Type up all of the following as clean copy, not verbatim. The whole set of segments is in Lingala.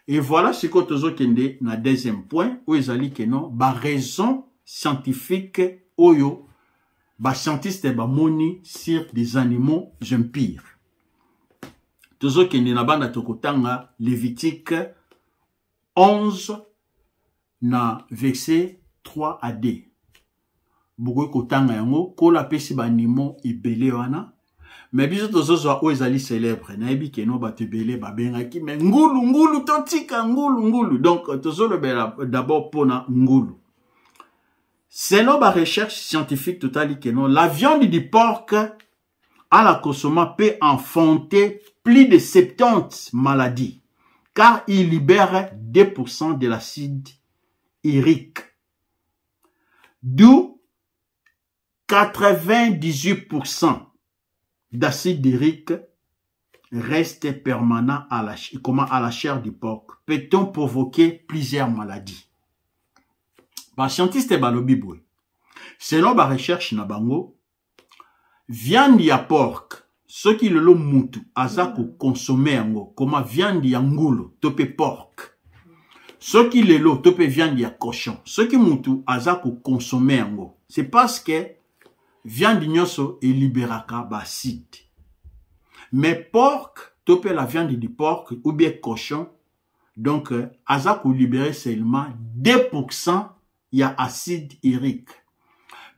Et voilà ce que tozo kende na deuxième point où ils allaient que non ba raison scientifique oyo ba scientiste ba moni sur des animaux impurs. Tozo kende na banda tokotanga Lévitique 11 na verset 3 à 2. Beaucoup kotanga yango kola pesi ba animaux ebele wana. Mais biso tozozo o ezali célèbre na ebi keno batebele babengaki mais ngulu totika ngulu donc tozolo d'abord pona ngulu. Selon la recherche scientifique totale keno la viande du porc à la consommation peut enfanter plus de 70 maladies car il libère 2% de l'acide urique. D'où 98% d'acide urique reste permanent à la chair du porc. Peut-on provoquer plusieurs maladies? Ba scientiste balobi boy. Selon la recherche na bango, viande ya porc, ce qui le lo mutu azako consommer yango, comme viande ya ngulu, tope porc. Ce qui le lo tope viande ya cochon, ce qui mutu azako consommer yango. C'est parce que viande nyoso et libéraka acide. Mais porc, topé la viande du porc ou bien cochon, donc azako libérer seulement 2% y a acide urique.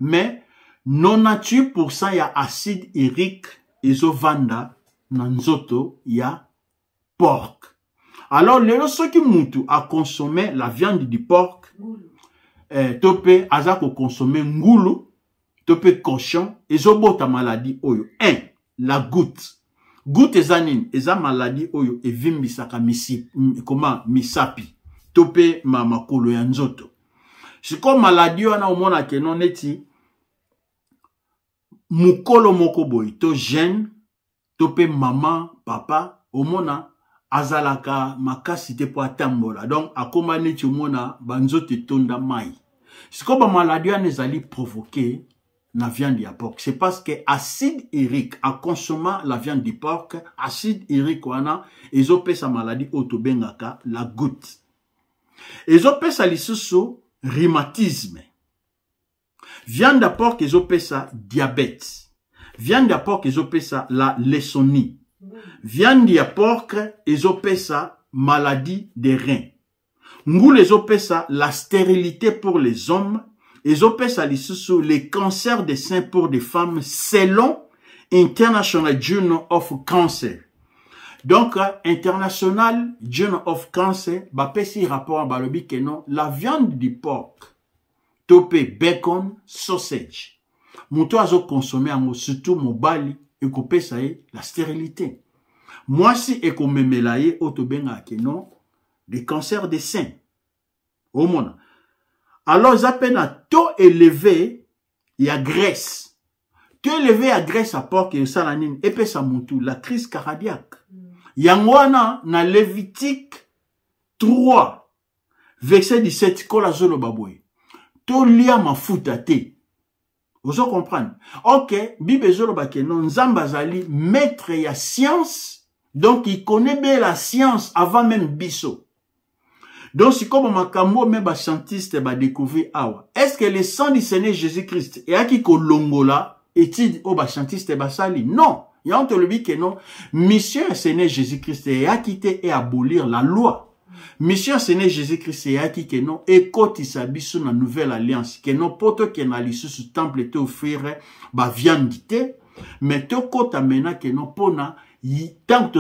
Mais 98% y a acide urique et zo vanda nanzoto y a porc. Alors le ceux qui mutu a consommé la viande du porc, topé azako consommer ngulu, topé cochon, et zobota maladie oyo. 1. La goutte. Goutte ezanin, eza maladie oyo, e vimbisaka misapi. Topé makolo ya nzoto. Siko maladie wana omona kenon neti, mukolo moko boy, to jeune, topé maman, papa, omona, azalaka makasi te po atambola. Donc, akoma neti omona, banzote tonda mai. Siko ba maladie wana ezali provoqué, la viande du porc. C'est parce que acide urique, en consommant la viande du porc, acide urique, ils ont sa maladie autobengaka, la goutte. Ils ont sa lisusu, rhumatisme. Viande de porc, ils ont sa diabète. Viande de porc, ils ont sa la laisonie. Viande de porc, ils ont sa maladie des reins. Ngou ils ont sa la stérilité pour les hommes. Ils ont sur les cancers des seins pour des femmes selon International Journal of Cancer. Donc, International Journal of Cancer, bah, pesi rapport à balobi que non, la viande du porc, topé bacon, sausage. Mouto azo consommé en surtout mon bali, et coupé ça la stérilité. Moi, si et qu'on me mélaye, autobenga que non, des cancers des seins. Au monde. Alors, ils appellent un taux élevé, il y a graisse. Taux élevé à graisse à porc et salanine, et puis ça monte la crise cardiaque. Yangwana, na Lévitique 3, verset 17, kola zolo baboui. Taux lia ma foutate. Vous comprenez? Ok, Bible zolo bakeno, nzambazali, maître ya science, donc il connaît bien la science avant même biso. Donc, si comme makambo même ba scientiste ba découvrir awa. Est-ce que le sang du Seigneur Jésus-Christ et aki kolongola étude au ba scientiste ba sali? Non. Il y a entre le dit que non. Mission Seigneur Jésus-Christ et a quitté et abolir la loi. Mission Seigneur Jésus-Christ et a quitté non et koti sabisu na nouvelle alliance que non poto que na lisu su temple te offrir ba viande te mais to kota mena que non pona tant que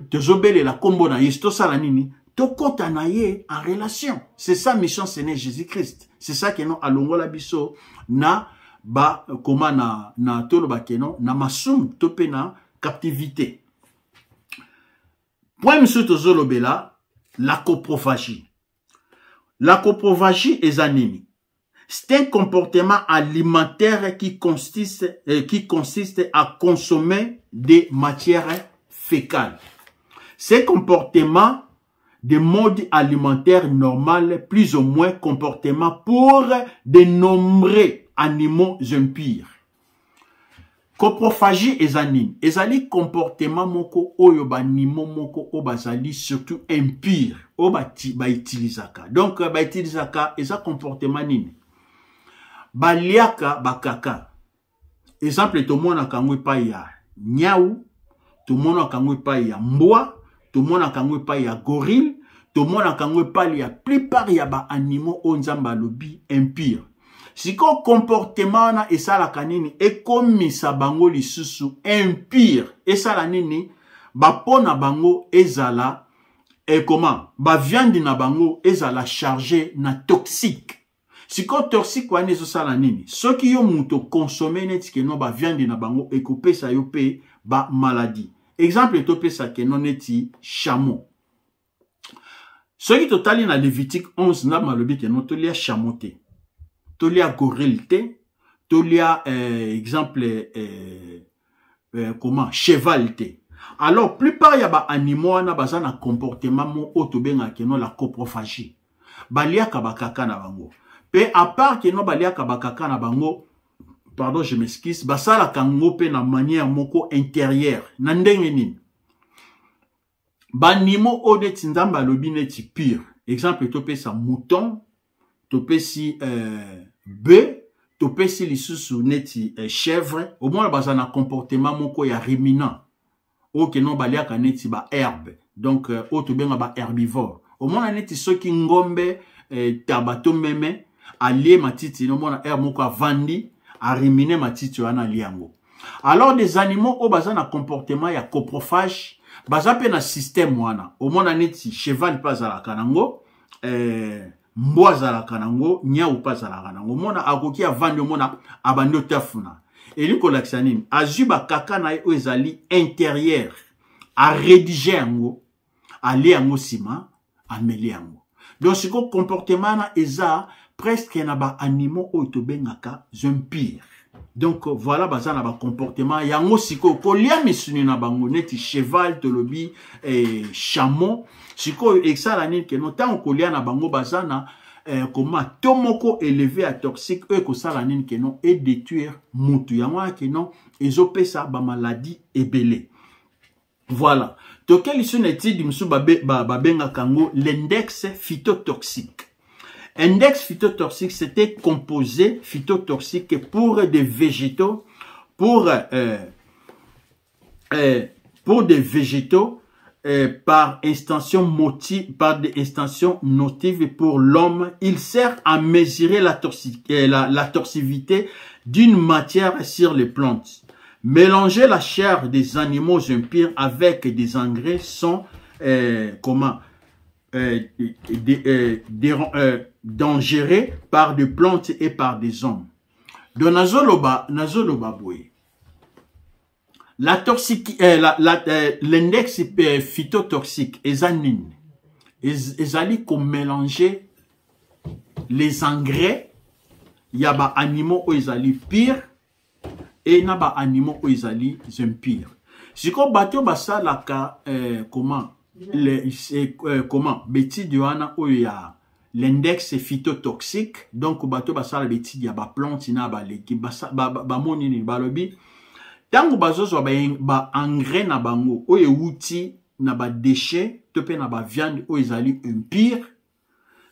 te zobele la kombo na yisto sala nini tokota na ye en relation. C'est ça mission Seigneur Jésus-Christ. C'est ça que non alongola biso na ba koma na tolo ba kenon na masum topé na captivité. Point monsieur tozolobela la coprophagie. La coprophagie est anini. C'est un comportement alimentaire qui consiste à consommer des matières fécales. Ces comportements des modes alimentaires normaux, plus ou moins comportements pour de nombreux animaux impurs. Coprophagie ezanine. Ezali comportement moko oyo ba nimo moko o bazali surtout impire. O ba utilisaka. Donc ba utilisaka eza comportement nini. Ba liaka ba kaka. Exemple to mona kangwe pa ya nyau, to mona kangwe pa ya mbwa, to mona kangwe pa ya gorille, to mona kangwe pa ya plupart ya ba animaux o nzamba lobi impire. Siko comportement na esala kanini ekomisa bango lisusu impire esala nini bapona bango ezala comment ba viande na bango ezala chargé na toxique. Siko toxique wana ezosala nini soki yo muto consommer neti ke no ba viande na bango ekopesa yo pe ba maladie. Exemple etopesa ke no neti chameau. Soki totali na Lévitique 11 na malobi ke no tolia chameau te. Tolia gorille te, tolia exemple comment cheval te. Alors plupart ya ba animaux na baza na comportement mo otobenga keno la coprophagie. Balia kabakaka na bango. Pe à part keno balia kabakaka na bango, pardon je m'excuse, basala kango pe na manière moko intérieure. Na ndenge nini. Ba animaux o de tinzamba lobi neti pire. Exemple topesa mouton, topesi bœuf, topesi lisusu neti chèvre, au moins baza na comportement moko ya ruminant. O ke non baliaka neti ba herbe. Donc o to benga ba herbivore. Au moins neti soki ngombe tabato meme alie matiti no mona herbe moko avandi a ruminer matiti wana liango. Alors des animaux o baza na comportement ya coprophage, baza pe na système wana. Au moins neti cheval pas à la kanango mbwa zalaka nango nyau pa zalaka nango mona akoki avandi mona abando tafuna eliko lakisa nini azuba kaka na yo ezali intérieur a rédiger yango ali yango sima ameli yango donc siko comportement na eza presque na ba animaux oyo tobengaka impire. Donc voilà bazana ba comportement yango siko kolia misuni na bango neti cheval tolobi chameau siko exala nini ke no tant kolia na bango bazana comment tomoko élevé à toxique eux ko sala nini ke no et détruire mutu yango ke no ezopesa ba maladie ebele. Voilà. Donc quelle est une étude musu babenga kango l'index phytotoxique. Index phytotoxique, c'était composé phytotoxique pour des végétaux, pour des végétaux par extension nocive pour l'homme. Il sert à mesurer la toxicité d'une matière sur les plantes. Mélanger la chair des animaux impurs avec des engrais sont dangereux par des plantes et par des hommes. Donc nazoloba boy. L'index phytotoxique ezanine. Ezali ko mélanger les engrais yaba animaux o ezali pire et naba animaux o ezali impire. Siko bato basalaka comment beti diwana oya l'index phytotoxique donc bato basala beti ya ba plante na ba légumes ba monini balobi tango bazozo ba engrais na bango oyo outi na ba déchets to pe na ba viande o ezali impire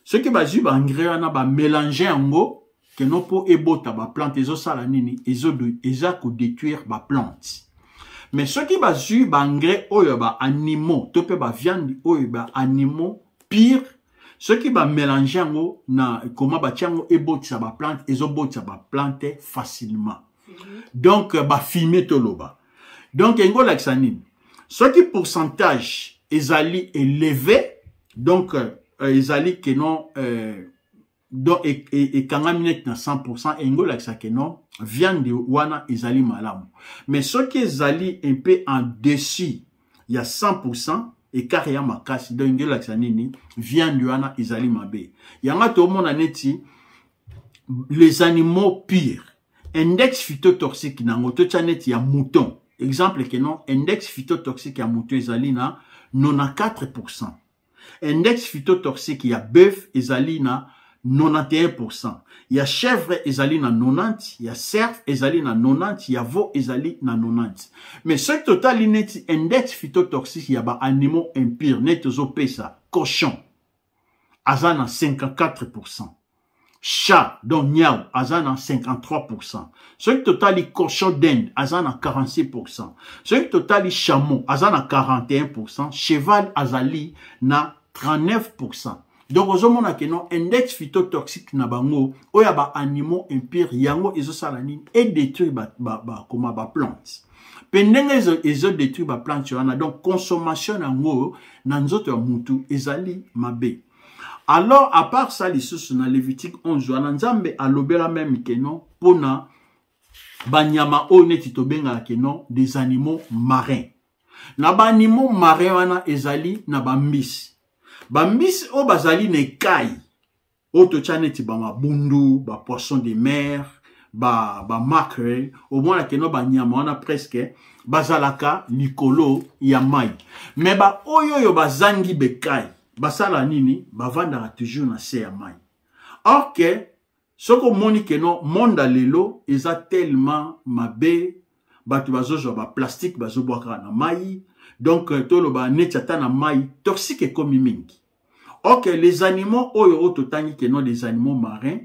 ce qui bazu ba engrais na ba mélanger yango que no po ebota ba plante ezo sala nini eza ko détruire ba plante. Mais ce qui va sur engrais oyo ba animaux, tope ba viande oyo ba animaux pire, ce qui va mélanger ngo na comment ba tiango ebotisa ba plante, ezobotisa ba plante facilement. Donc ba fumer toloba. Donc ngo laxanine. Ce qui pourcentage ezali élevé, donc ezali que non donc et quand on est dans 100% ngo laxa que non viande wana ezali malamu. Mais ce qui ezali un peu en dessus, il y a 100% et carrément makasi donc ngo laxa nini viande wana ezali mabe. Yanga to mona neti les animaux pires. Index phytotoxique nango to chaneti ya mouton. Exemple que non index phytotoxique ya mouton ezali na 94%. Index phytotoxique ya bœuf ezali na 91%. Il y a chèvre ezali na 90, il y a cerf ezali na 90, il y a veau ezali na 90. Mais ce total ineti index phytotoxique, il y a ba animaux impurs, net zo pesa, cochon, azana 54%. Chat, donc niao, azana 53%. Ce total cochon d'Inde, azana 46%. Ce total chameau, azana 41%. Cheval azali na 39%. Donc, aux hommes qui ont un index phytotoxique na bango, ou ya ba animaux impurs, yango iso salanine et détruit ba plantes. Pendant ils ont détruit ba plantes, donc consommation nango nanzoto ya mutu ezali mabe. Alors, à part ça, les sources dans Lévitique 11, Nzambe alobela même que non, pona banyama oneti tobenga que non des animaux marins. Na ba animaux marins wana ezali na bambisi. Bambisi o bazali ne kai. O to chaneti ba mabundu, ba poisson de mer, ba mackerel, au moins que non banyama wana presque bazalaka likolo ya mai. Mais ba oyo bazangi bekai. Basala nini, bavanda toujours na se ya mai. Or que, ce que moni que non, monde lelo, eza tellement mabe, batu bazozo ba plastique bazo boaka na mai, donc tolo ba netata na mai, toxique comme mingi. Or que les animaux, oyo ototangi que non des animaux marins,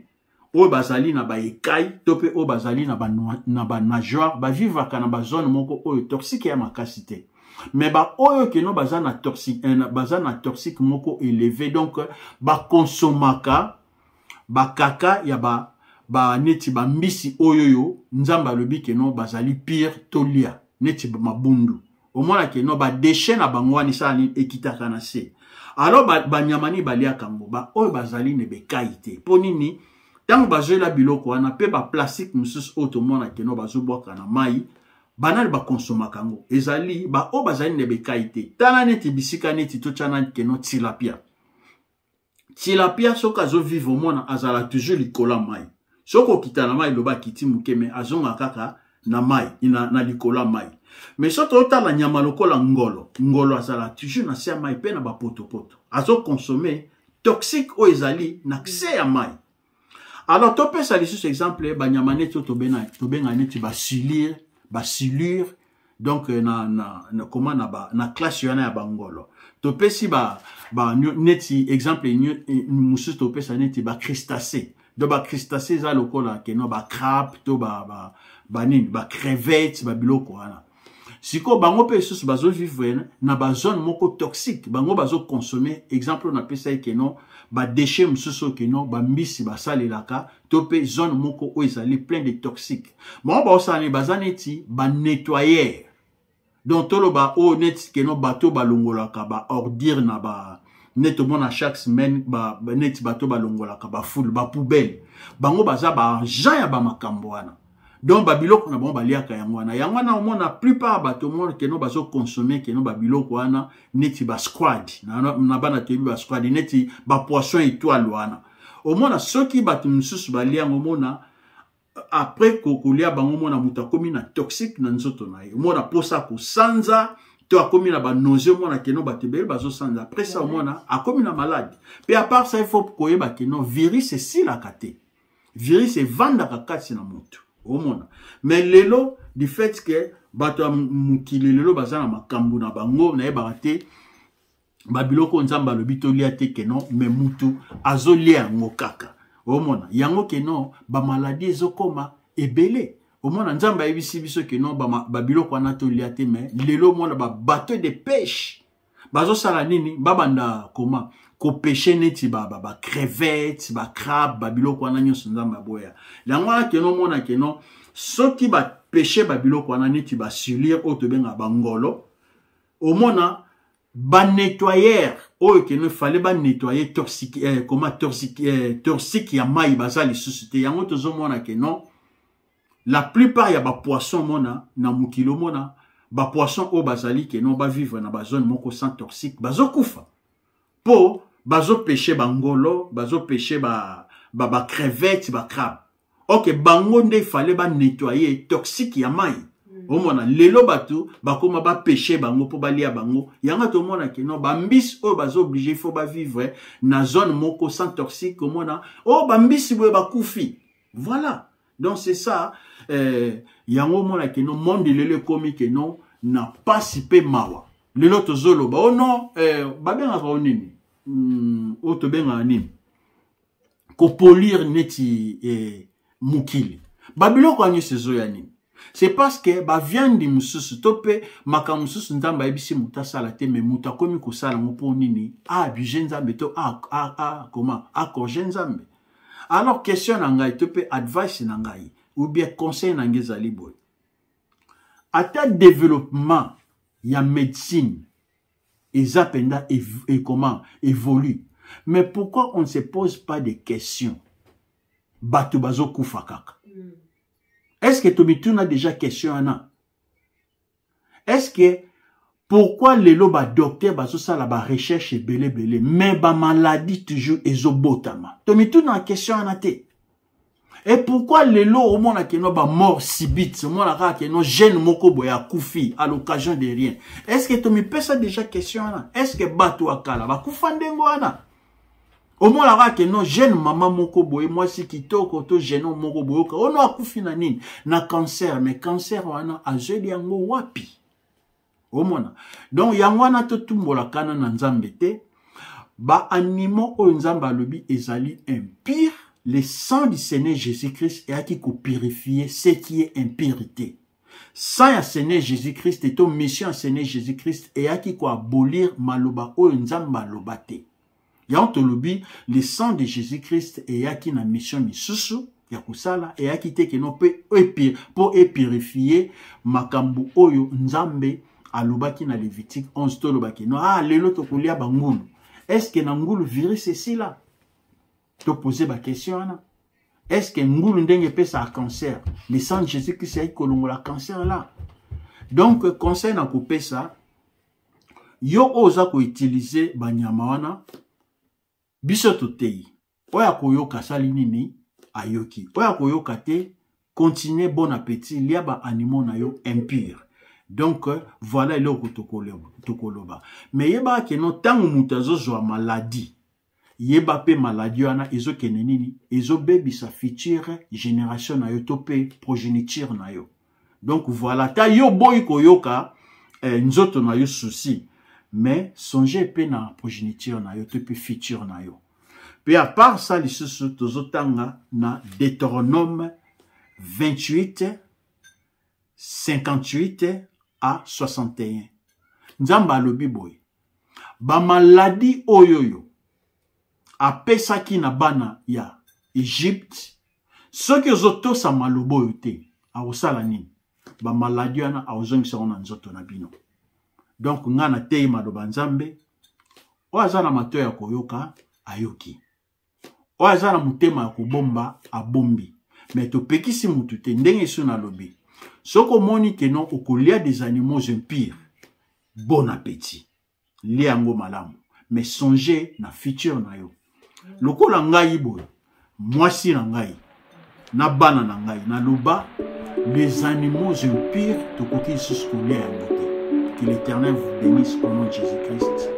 o bazali na ba ekai, tope o bazali na ba nageoire, ba vivaka na ba zone moko oyo toxique ya makasite. Mais ba oyo ke no bazana toxique moko élevé, donc ba consomaka ba kaka ya ba neti ba mbisi oyo yo nzamba lobi ke no bazali pire tolia neti ba mabundu au moins ke no ba déchet na bangwani sa ni ekitaka na se. Alors ba nyamani balia kango ba oyo bazali ne be kaite ponini tant bazola biloko wana pe ba plastique musus automona ke no bazobwaka na mai banal ba consomma kango ezali ba o bazali ne be kaite tala neti bisika neti to chana ke no tilapia soka zo vivre au monde azala toujours likola mai soko kitana mai loba kiti mukeme azonga kaka na mai na likola mai mais soto otala nyama lokola ngolo azala toujours na sia mai pe na ba poto azo consommer toxique o ezali na kse ya mai. Alors to pesa lisus exemple ba nyama neti to benga neti ba silure donc comment na classe yana ya bangolo to pesi ba neti exemple musus to pesa neti ba crustacé donc ba crustacé za lokola ke no ba crabe to ba crevette ba biloko wana siko bango pe susu bazo vivre na ba zone moko toxique bango bazo consommer exemple na pesa ke no ba déchet mususu ke no ba mbisi ba salelaka to pe zone moko o ezali plein de toxiques bon ba osani bazaneti ba nettoyer donc tolo ba o net ke no bato balongolaka ba ordure na ba neto mona chaque semaine ba net bato balongolaka ba foule ba poubelle bango baza ba argent ya ba makambo wana donc ba biloko na bango baliaka yango wana omona plupart bato mona ke no bazo consommer ke no ba biloko wana neti ba squad na bana tebi ba squad neti ba poisson étoile wana omona soki bato mususu baliango mona après kokolia bango mona muta komi na toxique na nzoto na ye mona posa ko sanza to akomi na ba nausée mona ke no batebele bazo sanza après ça mona akomi na malade puis à part ça il faut koyeba ke no virus si la kate virus e vanda kakati na mutu omona mais lelo du fait que bato mukili lelo bazana makambu na bango na yeba te babiloko nzamba lobito lia te ke no mais mutu azolia ngo kaka omona yango ke no ba maladie ezokoma ebele omona nzamba yebisi biso ke no ba biloko wana to lia te mais lelo mona ba bateau de pêche bazo sala nini babanda koma ko pêcher neti ba crevette ba crabe ba biloko wana nyoso nzamba boya yango wana ke no mona ke no soki ba pêcher ba biloko wana neti ba silure o to benga bangolo omona ba nettoyer oyo ke no fallait ba nettoyer toxique toxique ya mai bazali société yango tozo mona ke no la plupart ya ba poisson mona na mukilo mona ba poisson o bazali ke no ba vivre na ba zone moko sans toxique bazo kufa po bazo pêcher bangolo bazo pêcher ba crevette ba crabe ok bango nde fallait ba nettoyer toxique ya mai Omona lelo batu bakoma ba péché bango po balia bango yanga to mona ke no bambisi o bazo obligé faut ba vivre na zone moko sans toxique omona o bambisi boye bakufi. Voilà. Donc c'est ça yango mona ke no monde lelo komi ke no na pas si pe mawa. Lelo to zolo ba oh non ba benga ba onini o to benga nini ko polir neti mukili. Babilo ko anyi sezo ya nini. C'est parce que ba viande mususu tope makamususu ndamba ebisi muta sala te me muta komi ko sala ngopo nini abije nzambe to comment accorger nzambe. Alors question na ngai tope advice na ngai ou bien conseil na ngai zali boy. Ata développement ya médecine eza penda et comment évolue. Mais pourquoi on ne se pose pas des questions? Bato bazo kufa kaka. Est-ce que Tomitou a déjà question Anna? Est-ce que pourquoi les loba docteur baso ça la recherche belé mais ba maladie toujours ezobotama? Tomitou na question Anna te. Et pourquoi les lots au monde qui n'ont pas mort subite, au monde qui n'ont gêne moko boya koufi à l'occasion de rien? Est-ce que Tomi peut ça déjà question Anna? Est-ce que bato akala ba kufandengo Anna? Au moins la que non jeune maman moko boy moi si kitoko to jeune moko boy on a akufi na nini na cancer mais cancer wana azeli yango wapi au moins donc yango wana to tumbola kana na nzambe te ba animaux o nzamba lobi ezali impur le sang du Seigneur Jésus-Christ est qui ko purifier ce qui est impurité sang ya Seigneur Jésus-Christ et ton mission à Seigneur Jésus-Christ est qui ko abolir maloba o nzamba lobate. Yantolobi, le sang de Jésus-Christ est yaki na mission misusu, yakusala, et yaki te ke no pe pour purifier makambu oyo nzambe alobaki na Lévitique 11 tolobaki. No, lelo to kolia bangulu. Est-ce que na ngulu virus ceci là? To poser ba question ana. Est-ce que ngulu ndenge pesa a cancer? Le sang de Jésus-Christ est kolongola cancer là. Donc conseil na couper ça. Yo oza ko utiliser banyama wana. Bisoto tei. Oya koyoka sali nini ayoki. Oya koyoka te continuer bon appétit liaba animaux na yo impur. Donc voilà le tokoloba. Mais yeba ke no tangu mutazo zo maladie. Yeba pe maladie ana ezo kenenini ezo bebi sa future génération na yo topé progéniture na yo. Donc voilà ta yo boy koyoka nzoto na yo souci. Mais songez pe na progéniture na yo te pe futur na yo. Puis à part ça lisusu tozotanga na Deutéronome 28 58 à 61. Nzamba lobi boy. Ba maladie oyoyo apesa ki na bana ya Egypte. Soki ozoto sa malobo yote a osala nini? Ba maladie ana a ozongisa na nzoto na bino. Donc ngana tei madoba nzambe o azana mato ya koyoka ayoki o azana mutema ya kobomba abombi mais to pekisi mutu te ndenge so na lobi soko moni ke non okolia des animaux impurs bon appétit liango malamu mais songez na futur na yo lokola ngai boyo mwasi na ngai na bana na ngai na loba les animaux impurs to koki suskolia yango te. Que l'Éternel vous bénisse au nom de Jésus-Christ.